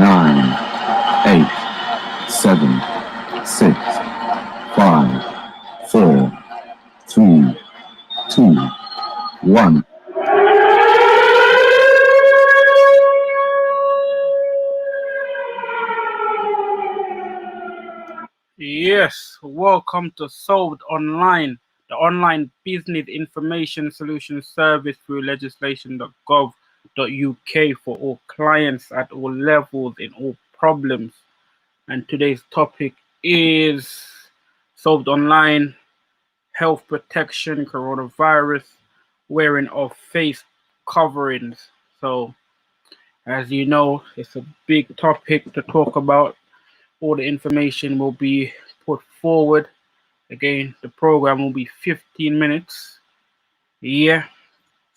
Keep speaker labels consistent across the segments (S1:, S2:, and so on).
S1: 9, 8, 7, 6, 5, 4, 3, 2, 1.
S2: Yes, welcome to Solved Online, the online business information solution service through legislation.gov.uk for all clients at all levels in all problems. And today's topic is Solved Online, health protection, coronavirus, wearing of face coverings. So, as you know, it's a big topic to talk about. All the information will be put forward. Again, the program will be 15 minutes. Yeah.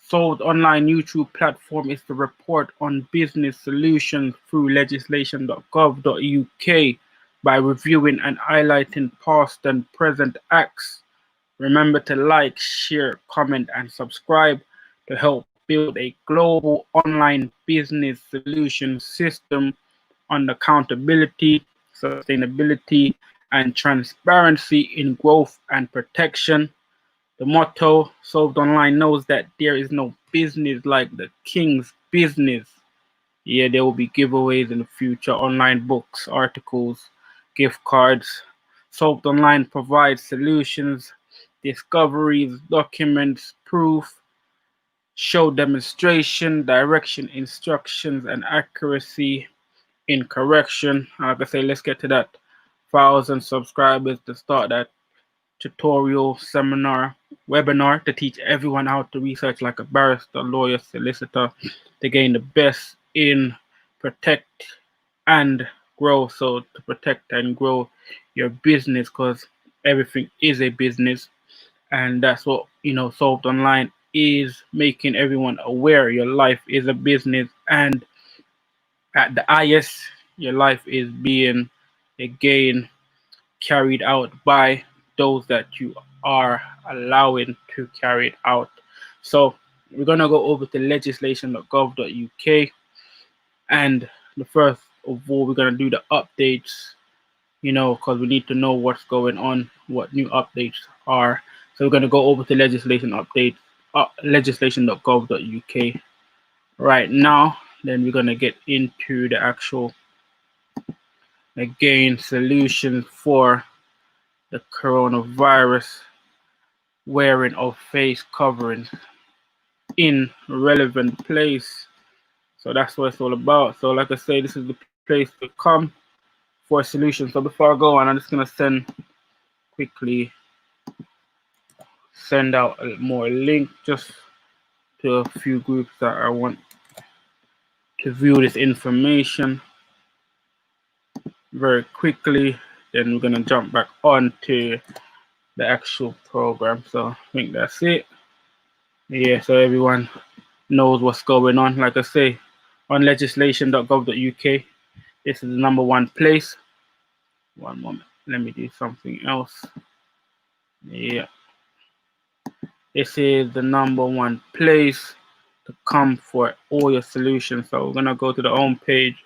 S2: Solved Online YouTube platform is to report on business solutions through legislation.gov.uk by reviewing and highlighting past and present acts. Remember to like, share, comment, and subscribe to help build a global online business solution system on accountability, sustainability, and transparency in growth and protection. The motto Solved Online knows that there is no business like the king's business. Yeah, there will be giveaways in the future, online books, articles, gift cards. Solved Online provides solutions, discoveries, documents, proof, show demonstration, direction, instructions, and accuracy in correction. Like I say, let's get to that 1,000 subscribers to start that tutorial seminar webinar to teach everyone how to research like a barrister, lawyer, solicitor to gain the best in protect and grow. So to protect and grow your business, because everything is a business, and that's what Solved Online is, making everyone aware your life is a business, and at the highest your life is being again carried out by those that you are allowing to carry it out. So we're gonna go over to legislation.gov.uk, and the first of all we're gonna do the updates, because we need to know what's going on, what new updates are. So we're gonna go over to legislation update, legislation.gov.uk right now. Then we're gonna get into the actual again solutions for the coronavirus, wearing of face coverings in relevant place. So that's what it's all about. So like I say, this is the place to come for a solution. So before I go on, I'm just gonna quickly send out a more link just to a few groups that I want to view this information very quickly. Then we're gonna jump back on to the actual program. So I think that's it. Yeah, so everyone knows what's going on. Like I say, on legislation.gov.uk, this is the #1 place. One moment, let me do something else. Yeah, this is the #1 place to come for all your solutions. So we're gonna go to the home page,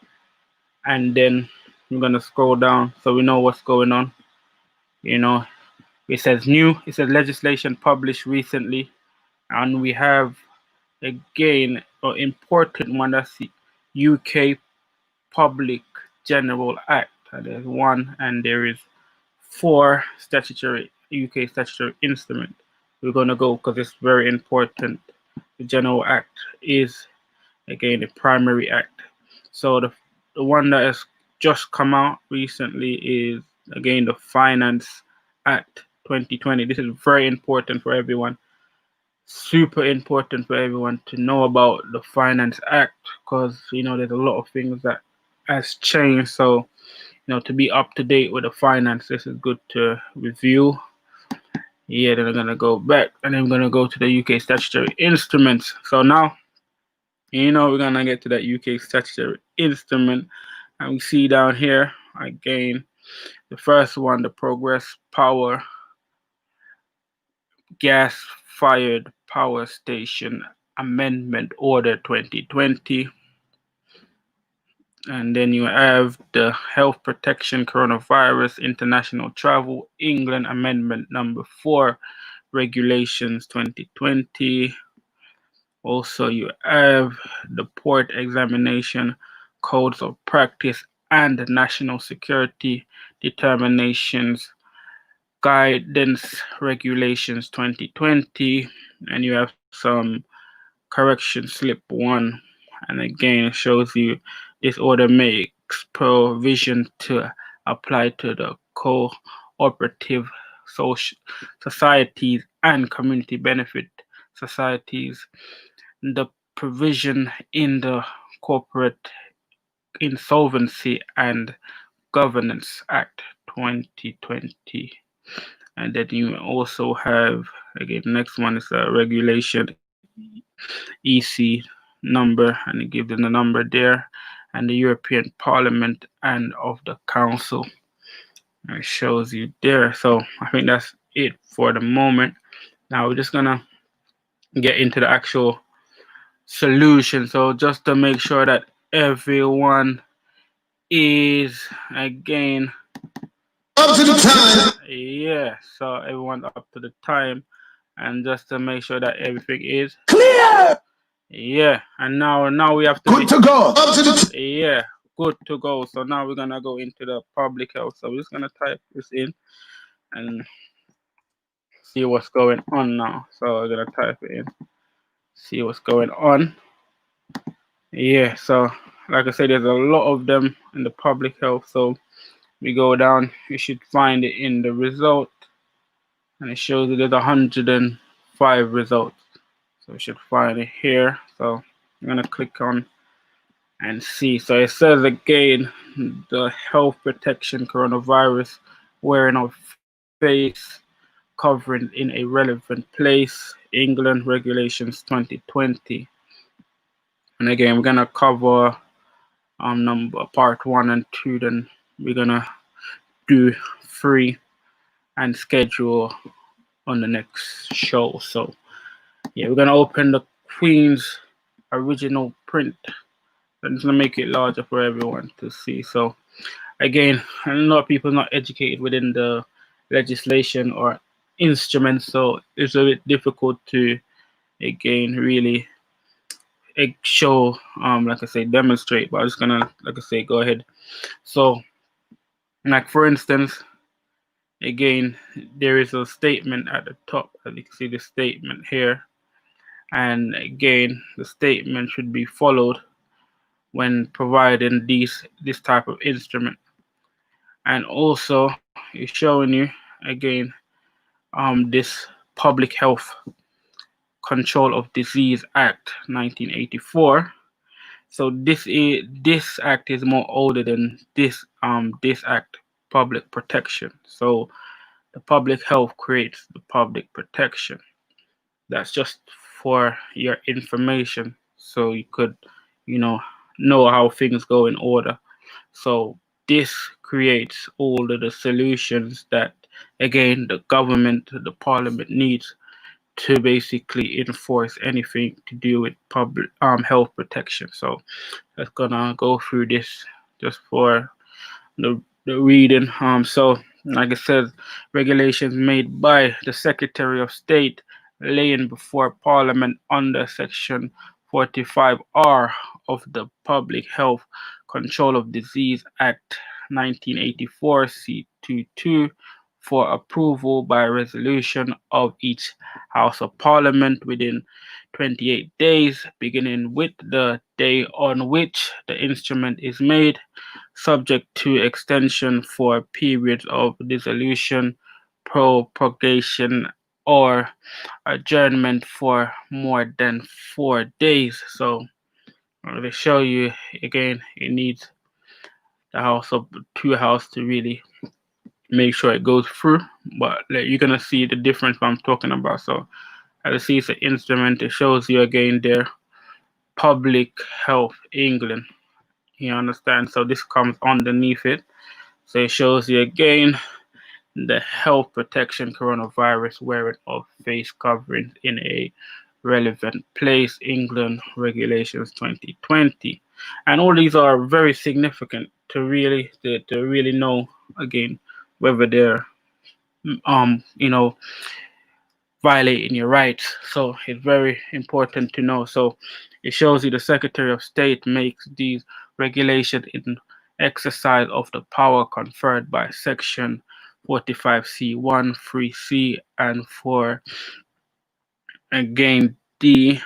S2: and then we're gonna scroll down so we know what's going on. It says new, it says legislation published recently, and we have again an important one, that's the UK Public General Act. There's one, and there is 4 statutory UK statutory instrument. We're gonna go because it's very important. The General Act is again the primary act. So the one that has just come out recently is again the Finance Act 2020. This is very important for everyone. Super important for everyone to know about the Finance Act, because there's a lot of things that has changed. So to be up to date with the finance, this is good to review. Yeah, then I'm gonna go back, and then we're gonna go to the UK statutory instruments. So now we're gonna get to that UK statutory instrument, and we see down here again the first one, the Progress Power Gas-Fired Power Station Amendment Order 2020. And then you have the Health Protection Coronavirus International Travel England Amendment number 4 Regulations 2020. Also, you have the Port Examination Codes of Practice and National Security Determinations Guidance Regulations 2020. And you have some correction slip 1. And again, it shows you this order makes provision to apply to the cooperative social societies and community benefit societies. The provision in the Corporate Insolvency and Governance Act 2020. And then you also have, again, the next one is a regulation EC number, and it gives them the number there, and the European Parliament and of the Council. And it shows you there. So I think that's it for the moment. Now we're just gonna get into the actual solution. So just to make sure that everyone is again
S3: up to the time.
S2: yeah, so everyone up to the time, and just to make sure that everything is
S3: Clear.
S2: yeah. And now we have to
S3: Good to go. Up to the
S2: yeah, good to go. So now we're gonna go into the public health. So we're just gonna type this in and see what's going on now. So we're gonna type it in, see what's going on. Yeah, so like I said, there's a lot of them in the public health. So we go down, you should find it in the result, and it shows that there's 105 results. So we should find it here. So I'm gonna click on and see. So it says again, the health protection coronavirus wearing of face covering in a relevant place, England regulations 2020. And again, we're gonna cover number part 1 and 2. Then we're gonna do 3 and schedule on the next show. So yeah, we're gonna open the Queen's original print. I'm just gonna make it larger for everyone to see. So again, a lot of people not educated within the legislation or instruments, so it's a bit difficult to again really show like I say demonstrate, but I'm just gonna like I say go ahead. So like for instance, again, there is a statement at the top, as you can see the statement here, and again the statement should be followed when providing this type of instrument. And also it's showing you again this Public Health Control of Disease Act 1984. So this act is more older than this act, Public Protection. So the public health creates the public protection. That's just for your information, so you could know how things go in order. So this creates all of the solutions that again the government, the parliament needs to basically enforce anything to do with public health protection. So that's gonna go through this just for the reading. So like it says, regulations made by the Secretary of State laying before Parliament under Section 45R of the Public Health Control of Disease Act 1984 C22 for approval by resolution of each House of Parliament within 28 days, beginning with the day on which the instrument is made, subject to extension for periods of dissolution, prorogation, or adjournment for more than 4 days. So they show you again, it needs the House of two House to really make sure it goes through. But you're gonna see the difference I'm talking about. So as you see, it's an instrument. It shows you again there, Public Health England. You understand? So this comes underneath it. So it shows you again the health protection coronavirus wearing of face coverings in a relevant place, England regulations 2020. And all these are very significant to really know again whether they're you know violating your rights. So it's very important to know. So it shows you the Secretary of State makes these regulations in exercise of the power conferred by Section 45C1, 3C, and 4. Again, D,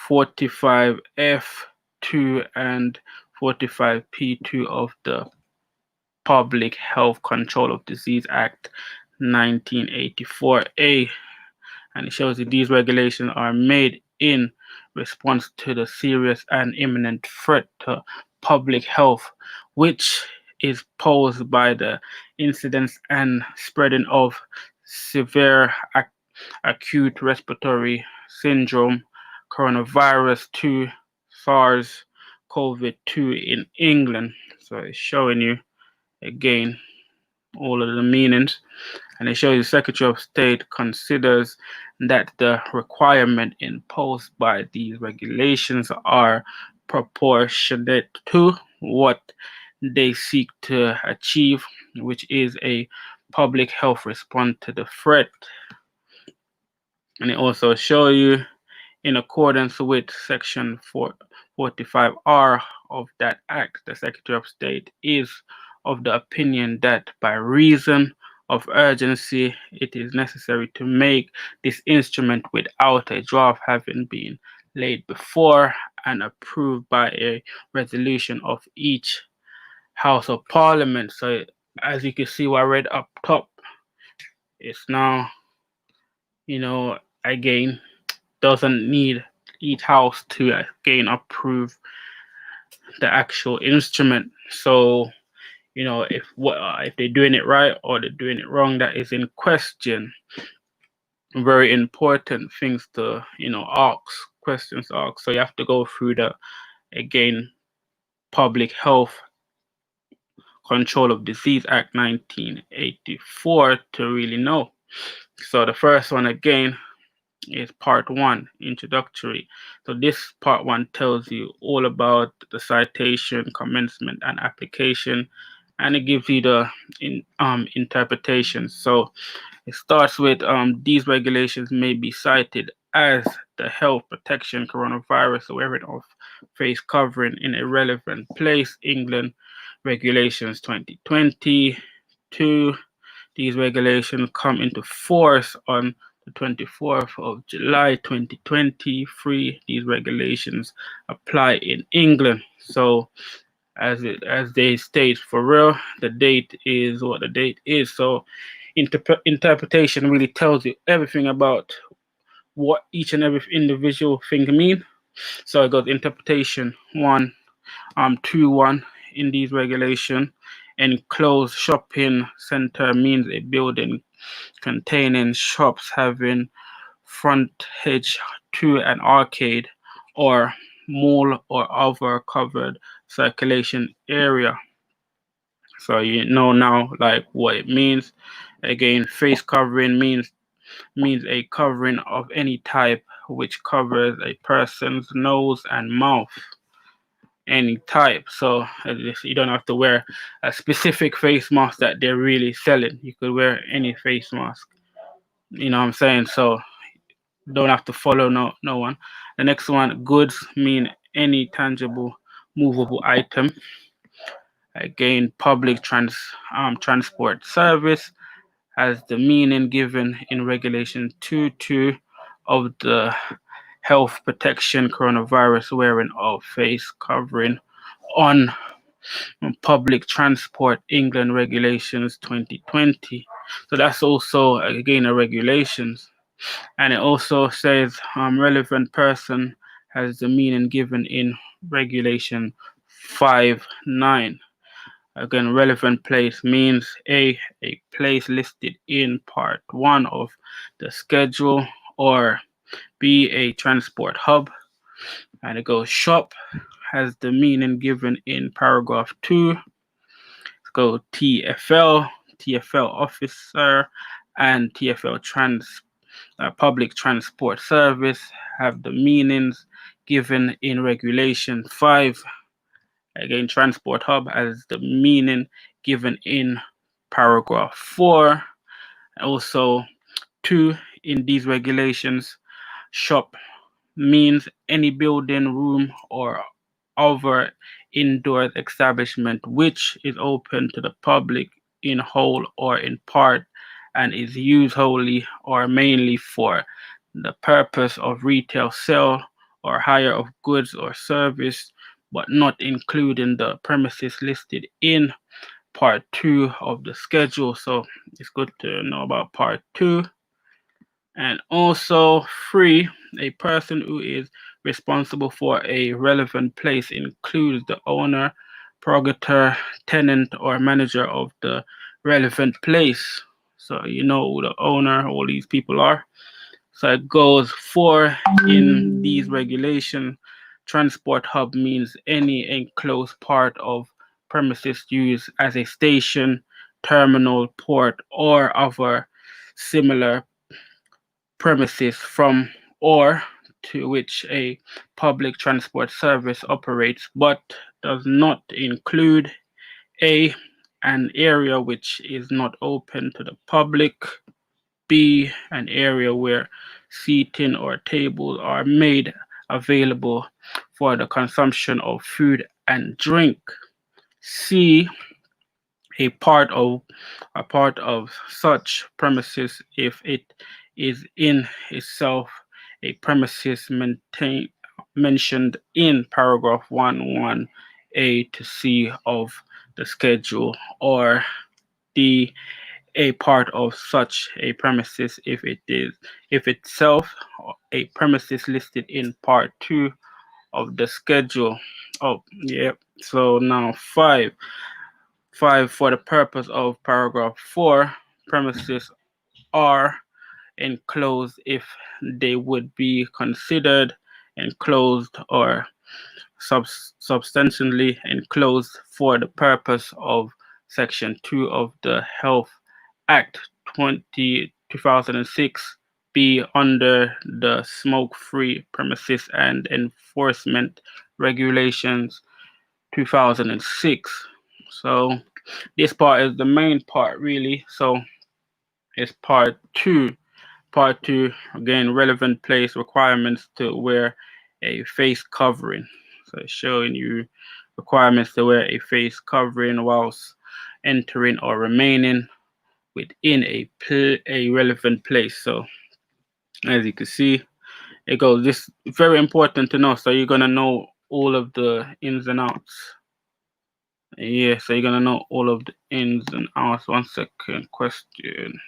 S2: 45F2, and 45P2 of the Public Health Control of Disease Act 1984A. And it shows that these regulations are made in response to the serious and imminent threat to public health, which is posed by the incidence and spreading of severe acute respiratory syndrome, coronavirus 2, SARS CoV 2 in England. So it's showing you again all of the meanings. And it shows the Secretary of State considers that the requirement imposed by these regulations are proportionate to what they seek to achieve, which is a public health response to the threat. And it also shows you, in accordance with Section 45R of that Act, the Secretary of State is of the opinion that by reason of urgency, it is necessary to make this instrument without a draft having been laid before and approved by a resolution of each House of Parliament. So as you can see what I read up top, it's now, again, doesn't need each house to again approve the actual instrument. So if they're doing it right or they're doing it wrong, that is in question. Very important things to questions to ask. So you have to go through the again Public Health Control of Disease Act 1984 to really know. So the first one again is part 1, introductory. So this part 1 tells you all about the citation, commencement, and application, and it gives you the interpretation. So it starts with these regulations may be cited as the health protection coronavirus wearing of face covering in a relevant place, England regulations 2020. 2. These regulations come into force on the 24th of July 2023. These regulations apply in England. So as they state for real, the date is what the date is. So interpretation really tells you everything about what each and every individual thing mean. So it goes interpretation 1, 2.1 in these regulations. Enclosed shopping center means a building containing shops having frontage to an arcade or mall or other covered circulation area. So you know now like what it means. Again, face covering means a covering of any type which covers a person's nose and mouth. Any type. So you don't have to wear a specific face mask that they're really selling. You could wear any face mask. You know what I'm saying? So don't have to follow no one. The next one, goods mean any tangible, movable item. Again, public transport service has the meaning given in Regulation 2.2 of the Health Protection Coronavirus wearing of face covering on public transport, England regulations 2020. So that's also again a regulations. And it also says relevant person has the meaning given in regulation 5.9. Again, relevant place means a place listed in part 1 of the schedule, or B, a transport hub. And it goes shop has the meaning given in paragraph 2. Let's go TFL officer, and TFL public transport service have the meanings given in Regulation 5. Again, transport hub has the meaning given in paragraph 4. Also, 2, in these regulations, shop means any building, room, or other indoor establishment which is open to the public in whole or in part and is used wholly or mainly for the purpose of retail sale or hire of goods or service, but not including the premises listed in part 2 of the schedule. So it's good to know about part 2. And also 3, a person who is responsible for a relevant place includes the owner, progenitor, tenant, or manager of the relevant place. So you know who the owner, all these people are. So it goes 4, in these regulations, transport hub means any enclosed part of premises used as a station, terminal, port, or other similar premises from or to which a public transport service operates, but does not include A, an area which is not open to the public, B, an area where seating or tables are made available for the consumption of food and drink, C, a part of such premises if it is in itself a premises mentioned in paragraph 1(1)(a) to C of the schedule, or D, a part of such a premises if itself a premises listed in part 2 of the schedule. Oh, yeah. So now 5, for the purpose of paragraph 4, premises are enclosed if they would be considered enclosed or substantially enclosed for the purpose of Section 2 of the Health Act 2006, be under the Smoke-Free Premises and Enforcement Regulations 2006. So this part is the main part, really. So it's part 2. Part 2, again, relevant place requirements to wear a face covering. So it's showing you requirements to wear a face covering whilst entering or remaining within a relevant place. So as you can see, it goes, this very important to know. So you're gonna know all of the ins and outs. Yeah, so you're gonna know all of the ins and outs. 1 second, question.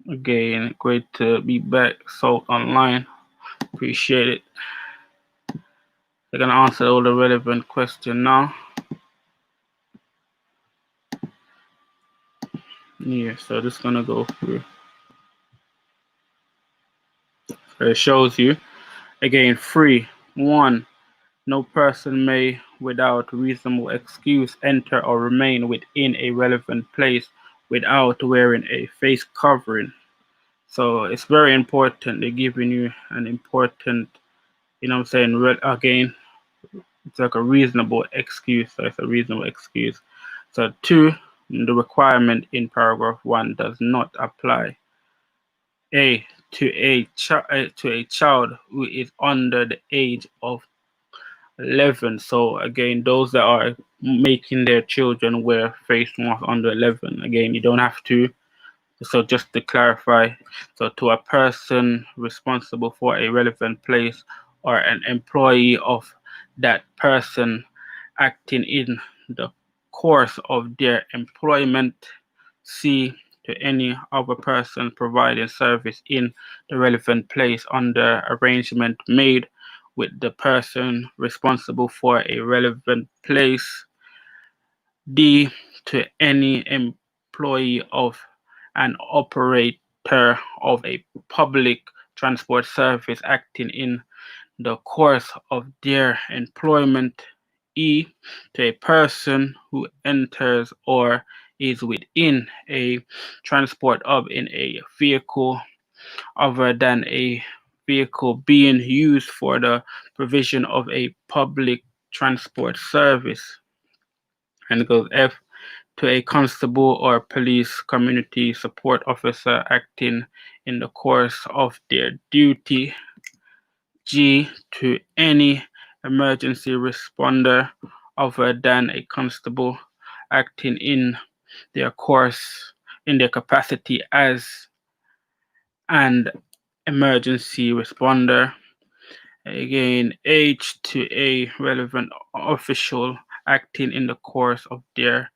S2: Again, great to be back. So online, appreciate it. They're gonna answer all the relevant question now. Yeah, so just gonna go through. So it shows you again 3, 1. No person may, without reasonable excuse, enter or remain within a relevant place without wearing a face covering. So it's very important. They're giving you an important, you know what I'm saying, again, it's like a reasonable excuse. So it's a reasonable excuse. So 2, the requirement in paragraph 1 does not apply. A, to a child who is under the age of 11. So again, those that are making their children wear face masks under 11, again, you don't have to. So just to clarify, so to a person responsible for a relevant place or an employee of that person acting in the course of their employment. C, to any other person providing service in the relevant place under arrangement made with the person responsible for a relevant place. D, to any employee of an operator of a public transport service acting in the course of their employment. E, to a person who enters or is within a transport of in a vehicle other than a vehicle being used for the provision of a public transport service. And it goes F, to a constable or police community support officer acting in the course of their duty. G, to any emergency responder other than a constable acting their course in their capacity as an emergency responder. Again, H, to a relevant official acting in the course of their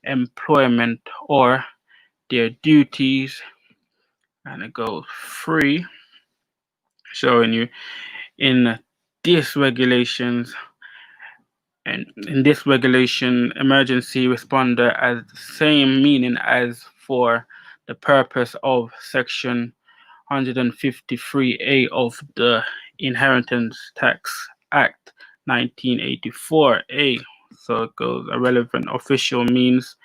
S2: employment or their duties. And it goes 3, showing you in this regulations and in this regulation, emergency responder has the same meaning as for the purpose of section 153A of the Inheritance Tax Act 1984A. So it goes, a relevant official means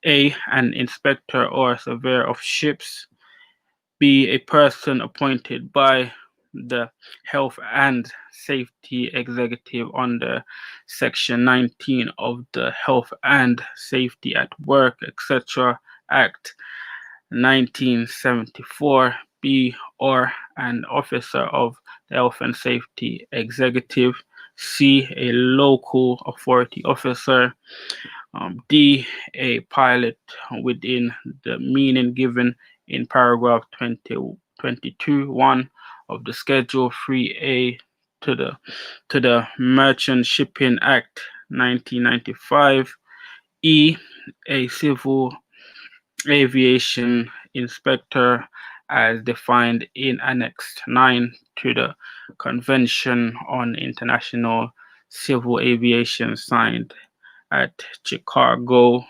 S2: A, an inspector or surveyor of ships, B, a person appointed by the Health and Safety Executive under Section 19 of the Health and Safety at Work, etc. Act 1974, B, or an officer of the Health and Safety Executive, C, a local authority officer, D, a pilot within the meaning given in paragraph 22(1) of the Schedule 3A to the Merchant Shipping Act 1995. E, a civil aviation inspector as defined in Annex 9 to the Convention on International Civil Aviation signed at Chicago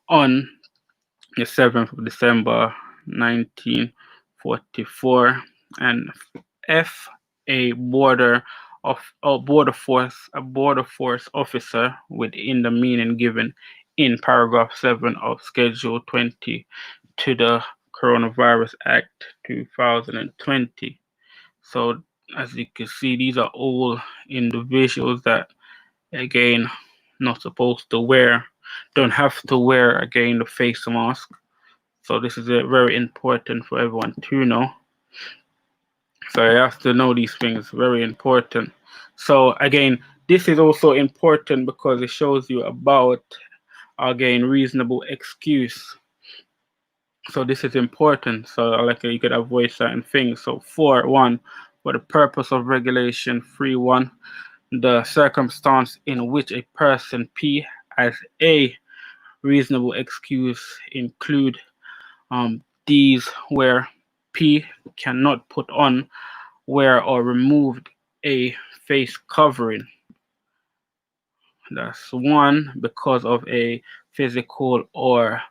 S2: on the 7th of December 1944. And F, a border force officer within the meaning given in paragraph 7 of Schedule 20 to the Coronavirus Act 2020. So as you can see, these are all individuals that, again, not supposed to wear, don't have to wear, again, the face mask. So this is very important for everyone to know. So you have to know these things, very important. So again, this is also important because it shows you about, again, reasonable excuse. So this is important. So like you could avoid certain things. So 4.1, for the purpose of regulation 3.1, the circumstance in which a person P has a reasonable excuse include these where P cannot put on, wear, or remove a face covering. That's 1, because of a physical or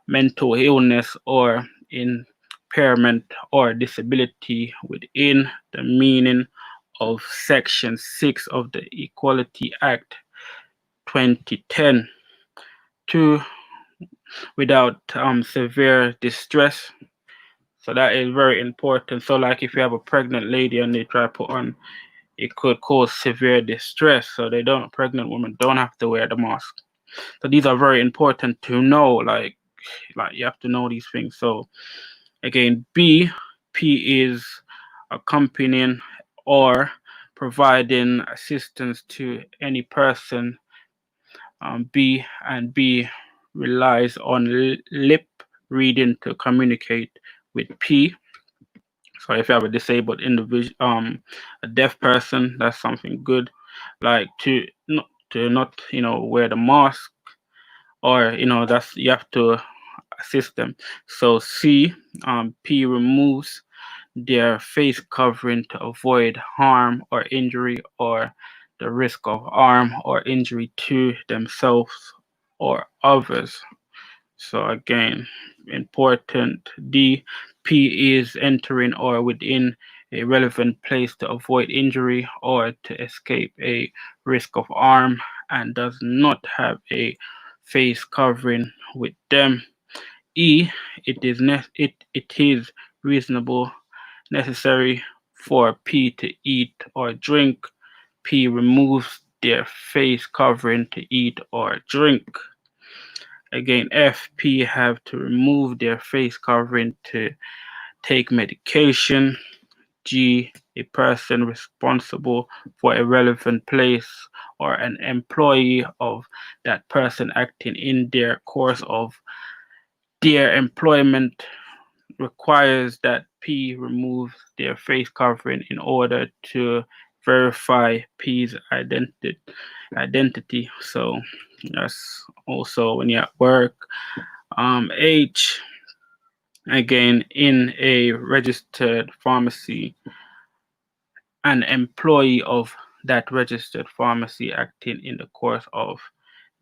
S2: mental illness or impairment or disability within the meaning of Section 6 of the Equality Act 2010. 2, without severe distress. So that is very important. So like if you have a pregnant lady and they try to put on, it could cause severe distress. So pregnant women don't have to wear the mask. So these are very important to know. Like you have to know these things. So again, B, P is accompanying or providing assistance to any person. B, and B relies on lip reading to communicate with P. So if you have a disabled individual, a deaf person, that's something good. Like to not wear the mask, or that's, you have to assist them. So C, P removes their face covering to avoid harm or injury or the risk of harm or injury to themselves or others. So again, important. D, P is entering or within a relevant place to avoid injury or to escape a risk of harm and does not have a face covering with them. E. It is reasonable necessary for P to eat or drink. P removes their face covering to eat or drink. Again, F. P have to remove their face covering to take medication. G. A person responsible for a relevant place or an employee of that person acting in their course of their employment requires that P remove their face covering in order to verify P's identity. So that's also when you're at work. H, again, in a registered pharmacy, an employee of that registered pharmacy acting in the course of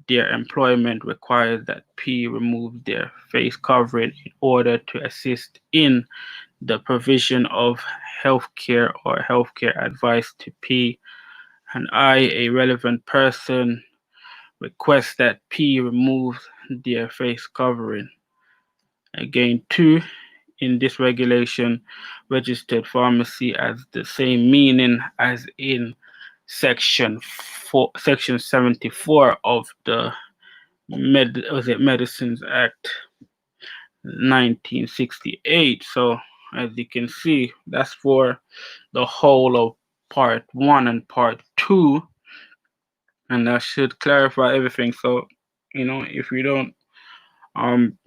S2: their employment requires that P remove their face covering in order to assist in the provision of healthcare or healthcare advice to P. And I, a relevant person, request that P remove their face covering. Again, 2, in this regulation, registered pharmacy has the same meaning as in section 74 of the Medicines Act 1968. So as you can see, that's for the whole of part 1 and part 2, and that should clarify everything. So if you don't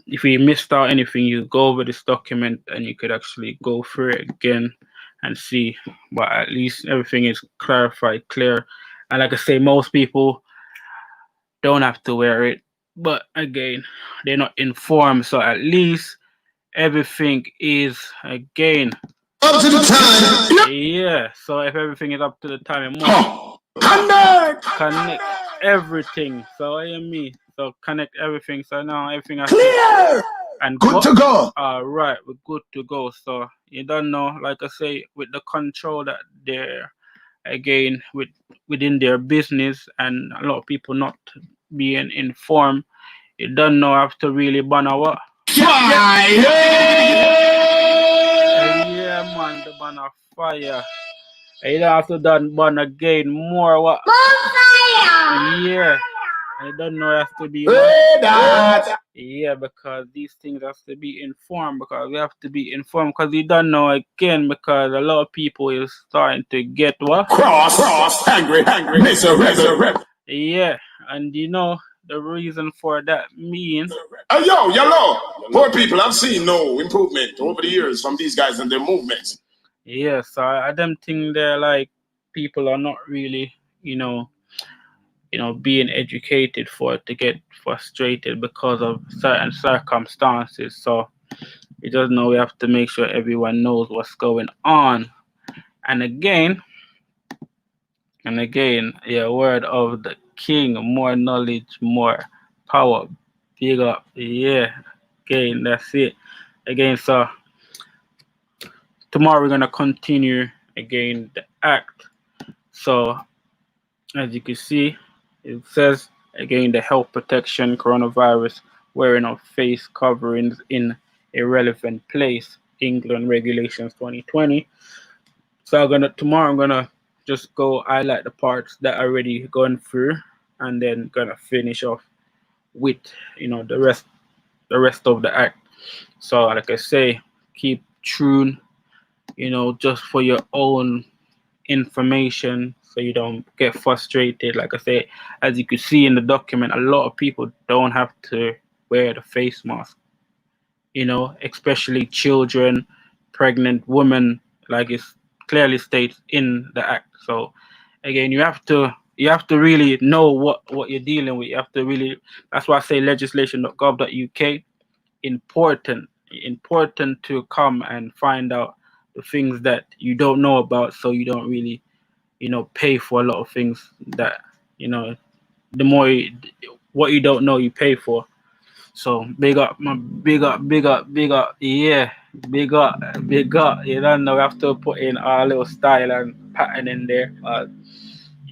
S2: if you missed out anything, you go over this document and you could actually go through it again and see, but at least everything is clarified, clear. And like I say, most people don't have to wear it, but again, they're not informed, so at least everything is again
S3: Up to the time.
S2: yeah. So if everything is up to the time, you must
S3: Huh. Connect.
S2: everything. So I me. So connect everything. So now everything has
S3: Clear.
S2: and
S3: Good to go.
S2: all right, we're good to go. So you don't know, like I say, with the control that they're again within their business, and a lot of people not being informed, you don't know have to really ban a what.
S3: Fire.
S2: Yeah, man, the ban a fire. You don't have to done ban again more what. Yeah. I don't know, it has to be yeah, because these things have to be informed, because we have to be informed, because you don't know again, because a lot of people is starting to get what?
S3: Cross, angry, resurrect.
S2: Yeah, and the reason for that means
S3: Yo, poor people, I've seen no improvement over the years from these guys and their movements.
S2: yeah, so I don't think they're like people are not really, being educated for it to get frustrated because of certain circumstances. So you just know we have to make sure everyone knows what's going on. And again, yeah, word of the king, more knowledge, more power. Big up. Yeah. Again, that's it. Again, so tomorrow we're gonna continue again the act. So as you can see, it says again the health protection coronavirus wearing of face coverings in a relevant place, England regulations 2020. So tomorrow I'm gonna just go highlight the parts that are already gone through, and then gonna finish off with the rest of the act. So like I say, keep tuned, just for your own information, so you don't get frustrated. Like I say, as you can see in the document, a lot of people don't have to wear the face mask, especially children, pregnant women, like it clearly states in the act. So again, you have to really know what you're dealing with. You have to really, that's why I say legislation.gov.uk, important to come and find out the things that you don't know about, so you don't really pay for a lot of things that the more what you don't know you pay for. So big up, yeah, big up. You don't know, we have to put in our little style and pattern in there.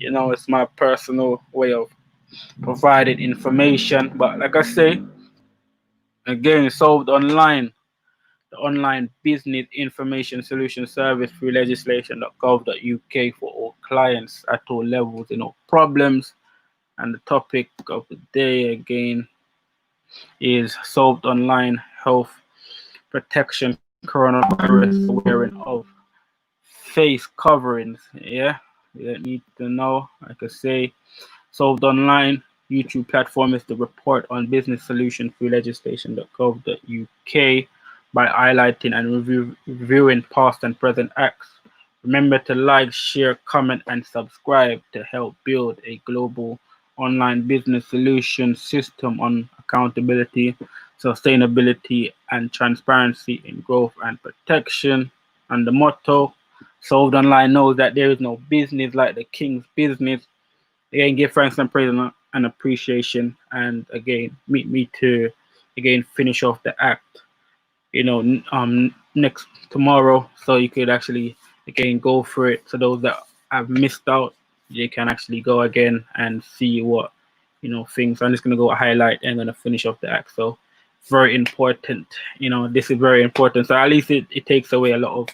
S2: It's my personal way of provided information. But like I say, again, Solved Online, the online business information solution service through legislation.gov.uk for all clients at all levels, problems. And the topic of the day again is Solved Online Health Protection Coronavirus Wearing of Face Coverings. Yeah, you don't need to know. Like I say, Solved Online YouTube platform is the report on business solution through legislation.gov.uk by highlighting and reviewing past and present acts. Remember to like, share, comment, and subscribe to help build a global online business solution system on accountability, sustainability, and transparency in growth and protection. And the motto, Solved Online knows that there is no business like the king's business. Again, give thanks and praise and appreciation, and again, meet me to again finish off the act. Next tomorrow, so you could actually again go for it. So those that have missed out, they can actually go again and see what things. So I'm just gonna go highlight and gonna finish off the act. So very important. This is very important. So at least it takes away a lot of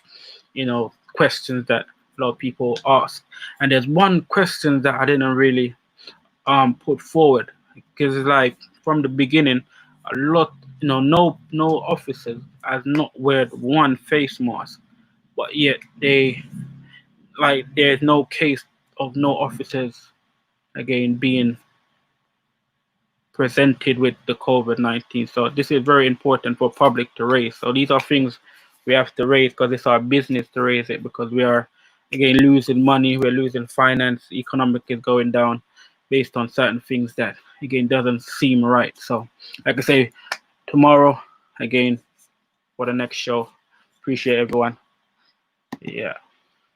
S2: questions that a lot of people ask. And there's one question that I didn't really put forward, because it's like from the beginning, a lot no officers has not wear one face mask, but yet there's no case of no officers again being presented with the COVID-19. So this is very important for public to raise. So these are things we have to raise, because it's our business to raise it, because we are again losing money, we're losing finance, economic is going down based on certain things that again doesn't seem right. So like I say, tomorrow again for the next show. Appreciate everyone. Yeah.